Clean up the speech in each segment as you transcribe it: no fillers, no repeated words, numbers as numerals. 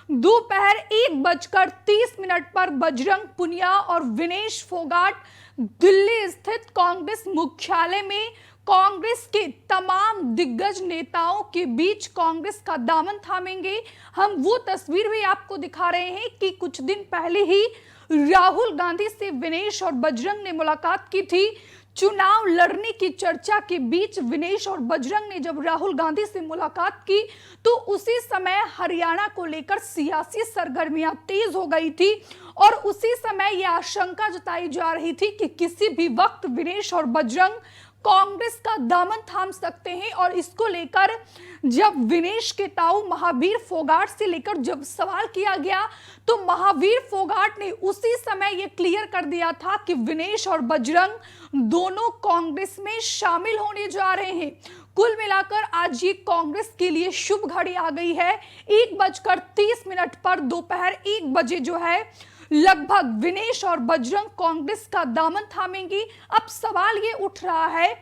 दोपहर 1:30 पर बजरंग पुनिया और विनेश फोगाट दिल्ली स्थित कांग्रेस मुख्यालय में कांग्रेस के तमाम दिग्गज नेताओं के बीच कांग्रेस का दामन थामेंगे। हम वो तस्वीर भी आपको दिखा रहे हैं कि कुछ दिन पहले ही राहुल गांधी से विनेश और बजरंग ने मुलाकात की थी। चुनाव लड़ने की चर्चा के बीच विनेश और बजरंग ने जब राहुल गांधी से मुलाकात की तो उसी समय हरियाणा को लेकर सियासी सरगर्मियां तेज हो गई थी और उसी समय यह आशंका जताई जा रही थी कि किसी भी वक्त विनेश और बजरंग कांग्रेस का दामन थाम सकते हैं। और इसको लेकर जब विनेश के ताऊ महावीर फोगाट से लेकर जब सवाल किया गया तो महावीर फोगाट ने उसी समय यह क्लियर कर दिया था कि विनेश और बजरंग दोनों कांग्रेस में शामिल होने जा रहे हैं। कुल मिलाकर आज ये कांग्रेस के लिए शुभ घड़ी आ गई है। 1:30 पर दोपहर 1 बजे जो है लगभग विनेश और बजरंग कांग्रेस का दामन थामेंगी। अब सवाल ये उठ रहा है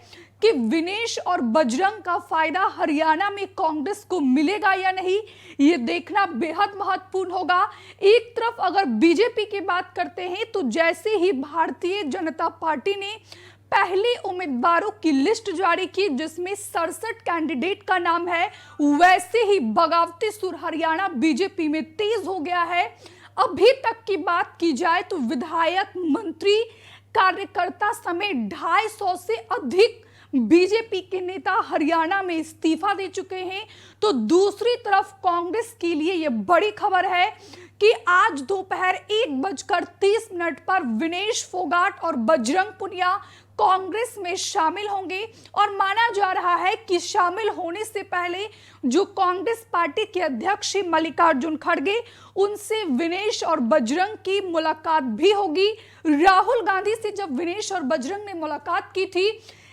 कि विनेश और बजरंग का फायदा हरियाणा में कांग्रेस को मिलेगा या नहीं, ये देखना बेहद महत्वपूर्ण होगा। एक तरफ अगर बीजेपी की बात करते हैं तो जैसे ही भारतीय जनता पार्टी ने पहले उम्मीदवारों की लिस्ट जारी की जिसमें 67 कैंडिडेट का नाम है, वैसे ही बगावती सुर हरियाणा बीजेपी में तेज हो गया है। अभी तक की बात की जाए तो विधायक, मंत्री, कार्यकर्ता समेत 250 से अधिक बीजेपी के नेता हरियाणा में इस्तीफा दे चुके हैं। तो दूसरी तरफ कांग्रेस के लिए यह बड़ी खबर है कि आज दोपहर 1:30 पर विनेश फोगाट और बजरंग पुनिया कांग्रेस में शामिल होंगे और माना जा रहा है कि शामिल होने से पहले जो कांग्रेस पार्टी के अध्यक्ष मल्लिकार्जुन खड़गे, उनसे विनेश और बजरंग की मुलाकात भी होगी। राहुल गांधी से जब विनेश और बजरंग ने मुलाकात की थी,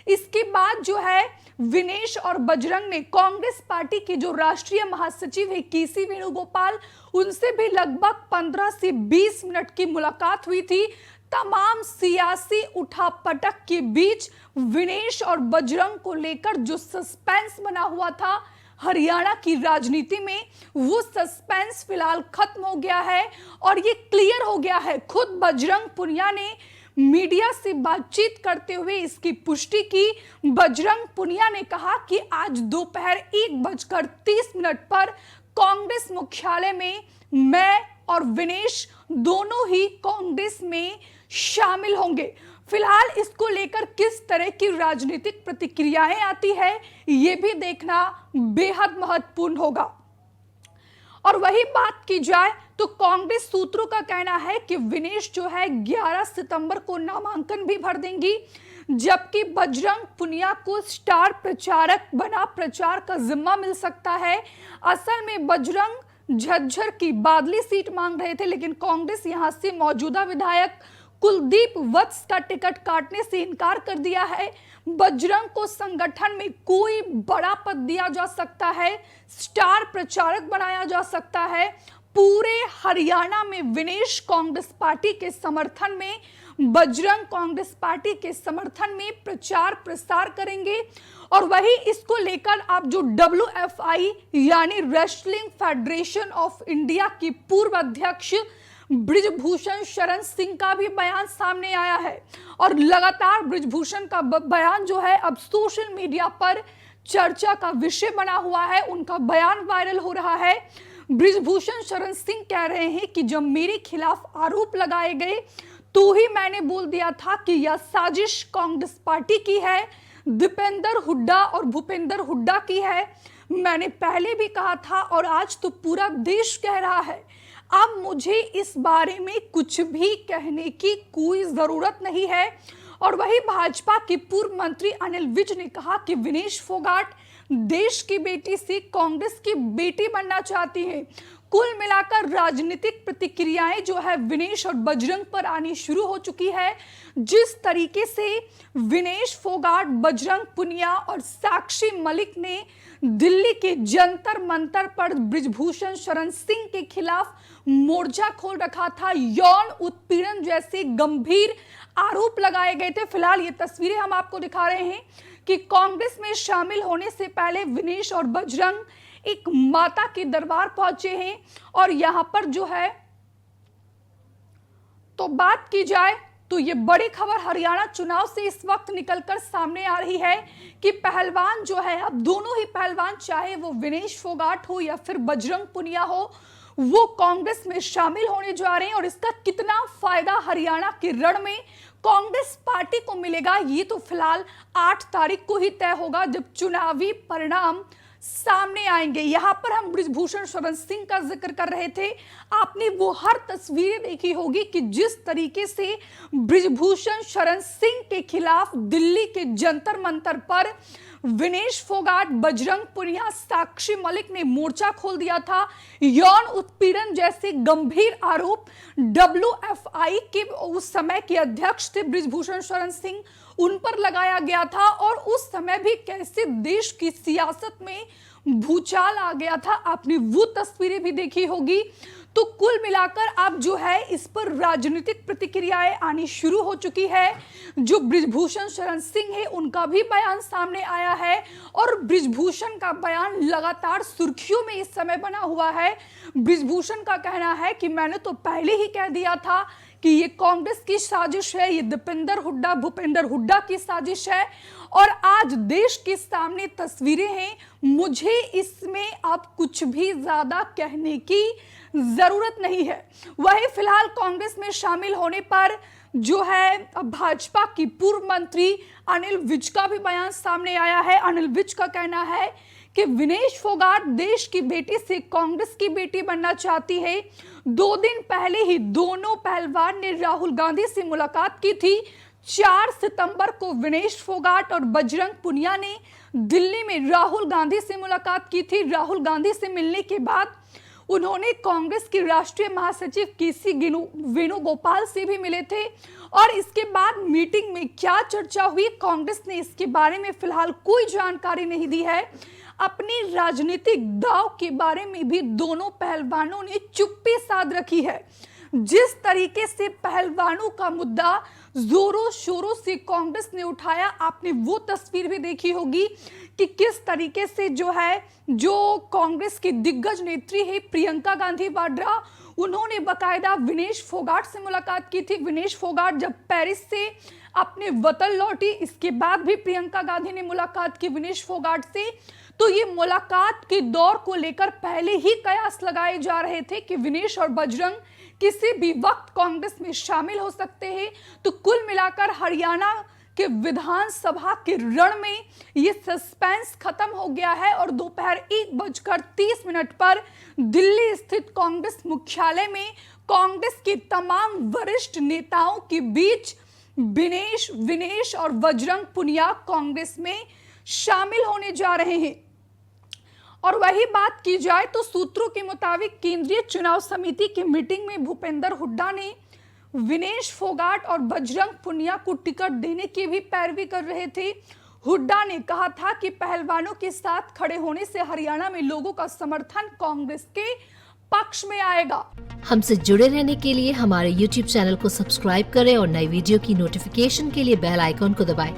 इसके बाद जो है विनेश और बजरंग ने कांग्रेस पार्टी के जो राष्ट्रीय महासचिव है केसी वेणुगोपाल, उनसे भी लगभग 15 से 20 मिनट की मुलाकात हुई थी। तमाम सियासी उठापटक के बीच विनेश और बजरंग को लेकर जो सस्पेंस बना हुआ था हरियाणा की राजनीति में, वो सस्पेंस फिलहाल खत्म हो गया है और ये क्लियर हो गया है। खुद बजरंग पुनिया ने मीडिया से बातचीत करते हुए इसकी पुष्टि की। बजरंग पुनिया ने कहा कि आज दोपहर 1:30 पर कांग्रेस मुख्यालय में मैं और विनेश दोनों ही कांग्रेस में शामिल होंगे। फिलहाल इसको लेकर किस तरह की राजनीतिक प्रतिक्रियाएं आती है, ये भी देखना बेहद महत्वपूर्ण होगा। और वही बात की जाए तो कांग्रेस सूत्रों का कहना है कि विनेश जो है 11 सितंबर को नामांकन भी भर देंगी, जबकि बजरंग पुनिया को स्टार प्रचारक बना प्रचार का जिम्मा मिल सकता है। असल में बजरंग झज्जर की बादली सीट मांग रहे थे, लेकिन कांग्रेस यहां से मौजूदा विधायक कुलदीप वत्स का टिकट काटने से इनकार कर दिया है। बजरंग को संगठन में कोई बड़ा पद दिया जा सकता है, स्टार प्रचारक बनाया जा सकता है। पूरे हरियाणा में विनेश कांग्रेस पार्टी के समर्थन में, बजरंग कांग्रेस पार्टी के समर्थन में प्रचार प्रसार करेंगे। और वही इसको लेकर आप जो WFI यानी रेसलिंग फेडरेशन ऑफ इंडिया की पूर्व अध्यक्ष बृजभूषण शरण सिंह का भी बयान सामने आया है और लगातार बृजभूषण का बयान जो है अब सोशल मीडिया पर चर्चा का विषय बना हुआ है। उनका बयान वायरल हो रहा है। बृजभूषण शरण सिंह कह रहे हैं कि जब मेरे खिलाफ आरोप लगाए गए तो ही मैंने बोल दिया था कि यह साजिश कांग्रेस पार्टी की है, दीपेंद्र हुड्डा और भूपेंद्र हुड्डा की है। मैंने पहले भी कहा था और आज तो पूरा देश कह रहा है। अब मुझे इस बारे में कुछ भी कहने की कोई जरूरत नहीं है। और वही भाजपा के पूर्व मंत्री अनिल विज ने कहा कि विनेश फोगाट देश की बेटी से कांग्रेस की बेटी बनना चाहती हैं। कुल मिलाकर राजनीतिक प्रतिक्रियाएं जो है विनेश और बजरंग पर आनी शुरू हो चुकी है। जिस तरीके से विनेश फोगाट, बजरंग पुनिया और साक्षी मलिक ने दिल्ली के जंतर मंतर पर बृजभूषण शरण सिंह के खिलाफ मोर्चा खोल रखा था, यौन उत्पीड़न जैसे गंभीर आरोप लगाए गए थे। फिलहाल ये तस्वीरें हम आपको दिखा रहे हैं कि कांग्रेस में शामिल होने से पहले विनेश और बजरंग एक माता के दरबार पहुंचे हैं। और यहां पर जो है तो बात की जाए तो ये बड़ी खबर हरियाणा चुनाव से इस वक्त निकलकर सामने आ रही है कि पहलवान जो है, अब दोनों ही पहलवान, चाहे वो विनेश फोगाट हो या फिर बजरंग पुनिया हो, वो कांग्रेस में शामिल होने जा रहे हैं। और इसका कितना फायदा हरियाणा के रण में कांग्रेस पार्टी को मिलेगा, ये तो फिलहाल 8 तारीख को ही तय होगा, जब चुनावी परिणाम सामने आएंगे। यहां पर हम बृजभूषण शरण सिंह का जिक्र कर रहे थे। आपने वो हर तस्वीरें देखी होगी कि जिस तरीके से बृजभूषण शरण सिंह के खिलाफ दिल्ली के जंतर मंतर पर विनेश फोगाट, बजरंग पुनिया, साक्षी मलिक ने मोर्चा खोल दिया था। यौन उत्पीड़न जैसे गंभीर आरोप WFI के उस समय के अध्यक्ष थे बृजभूषण शरण सिंह, उन पर लगाया गया था। और उस समय भी कैसे देश की सियासत में भूचाल आ गया था, आपने वो तस्वीरें भी देखी होगी। तो कुल मिलाकर अब जो है इस पर राजनीतिक प्रतिक्रियाएं आनी शुरू हो चुकी है। जो बृजभूषण शरण सिंह है उनका भी बयान सामने आया है और बृजभूषण का बयान लगातार सुर्खियों में इस समय बना हुआ है। बृजभूषण का कहना है कि मैंने तो पहले ही कह दिया था कि ये कांग्रेस की साजिश है, ये भूपेंद्र हुड्डा की साजिश है। और आज देश के सामने तस्वीरें हैं, मुझे इसमें अब कुछ भी ज्यादा कहने की जरूरत नहीं है। वही फिलहाल कांग्रेस में शामिल होने पर जो है भाजपा की पूर्व मंत्री अनिल विज का भी बयान सामने आया है। अनिल विज का कहना है कि विनेश फोगाट देश की बेटी से कांग्रेस की बेटी बनना चाहती है। 2 दिन पहले ही दोनों पहलवान ने राहुल गांधी से मुलाकात की थी। 4 सितंबर को विनेश फोगाट और बजरंग पुनिया ने दिल्ली में राहुल गांधी से मुलाकात की थी। राहुल गांधी से मिलने के बाद उन्होंने कांग्रेस के राष्ट्रीय महासचिव केसी वेणुगोपाल से भी मिले थे। और इसके बाद मीटिंग में क्या चर्चा हुई, कांग्रेस ने इसके बारे में फिलहाल कोई जानकारी नहीं दी है। अपनी राजनीतिक दांव के बारे में भी दोनों पहलवानों ने चुप्पी साध रखी है। जिस तरीके से पहलवानों का मुद्दा जोरों शोरों से कांग्रेस ने उठाया, आपने वो तस्वीर भी देखी होगी कि किस तरीके से जो कांग्रेस की दिग्गज नेत्री है प्रियंका गांधी वाड्रा, उन्होंने बकायदा विनेश फोगाट से मुलाकात की थी। विनेश फोगाट जब पेरिस से अपने वतन लौटी, इसके बाद भी प्रियंका गांधी ने मुलाकात की विनेश फोगाट से। तो ये मुलाकात के दौर को लेकर पहले ही कयास लगाए जा रहे थे कि विनेश और बजरंग किसी भी वक्त कांग्रेस में शामिल हो सकते हैं। तो कुल मिलाकर हरियाणा के विधानसभा के रण में ये सस्पेंस खत्म हो गया है और दोपहर 1:30 पर दिल्ली स्थित कांग्रेस मुख्यालय में कांग्रेस के तमाम वरिष्ठ नेताओं के बीच विनेश और बजरंग पुनिया कांग्रेस में शामिल होने जा रहे हैं। और वही बात की जाए तो सूत्रों के मुताबिक केंद्रीय चुनाव समिति की मीटिंग में भूपेंद्र हुड्डा ने विनेश फोगाट और बजरंग पुनिया को टिकट देने की भी पैरवी कर रहे थे। हुड्डा ने कहा था कि पहलवानों के साथ खड़े होने से हरियाणा में लोगों का समर्थन कांग्रेस के पक्ष में आएगा। हमसे जुड़े रहने के लिए हमारे YouTube चैनल को सब्सक्राइब करें और नई वीडियो की नोटिफिकेशन के लिए बेल आइकॉन को दबाएं।